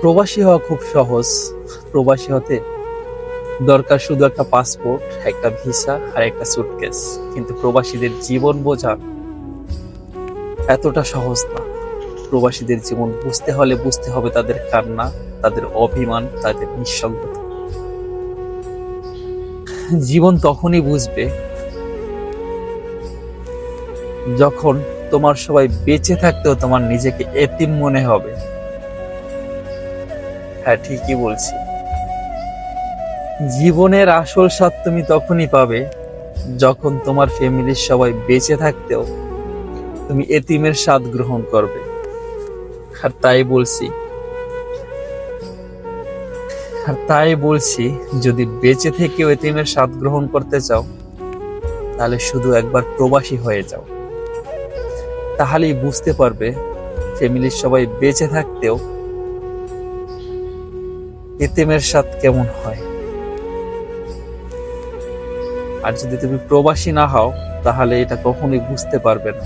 প্রবাসী হওয়া খুব সহজ। প্রবাসী হতে দরকার শুধু একটা পাসপোর্ট, একটা ভিসা আর একটা সুটকেস। কিন্তু প্রবাসীদের জীবন বোঝা এতটা সহজ না। প্রবাসীদের জীবন বুঝতে হলে বুঝতে হবে তাদের কান্না, তাদের অভিমান, তাদের নিঃসঙ্গতা। জীবন তখনই বুঝবে যখন তোমার সবাই বেঁচে থাকতেও তোমার নিজেকে এতিম মনে হবে। হ্যাঁ, ঠিকই বলছি। জীবনের আসল স্বাদ তুমি তখনই পাবে যখন তোমার ফ্যামিলির সবাই বেঁচে থাকতেও তুমি এতিমের স্বাদ গ্রহণ করবে। আর তাই বলছি আর তাই বলছি, যদি বেঁচে থেকেও এতিমের স্বাদ গ্রহণ করতে চাও, তাহলে শুধু একবার প্রবাসী হয়ে যাও। তাহলেই বুঝতে পারবে ফ্যামিলির সবাই বেঁচে থাকতেও এতিমের স্বাদ কেমন হয়। আর যদি তুমি প্রবাসী না হও, তাহলে এটা কখনোই বুঝতে পারবে না।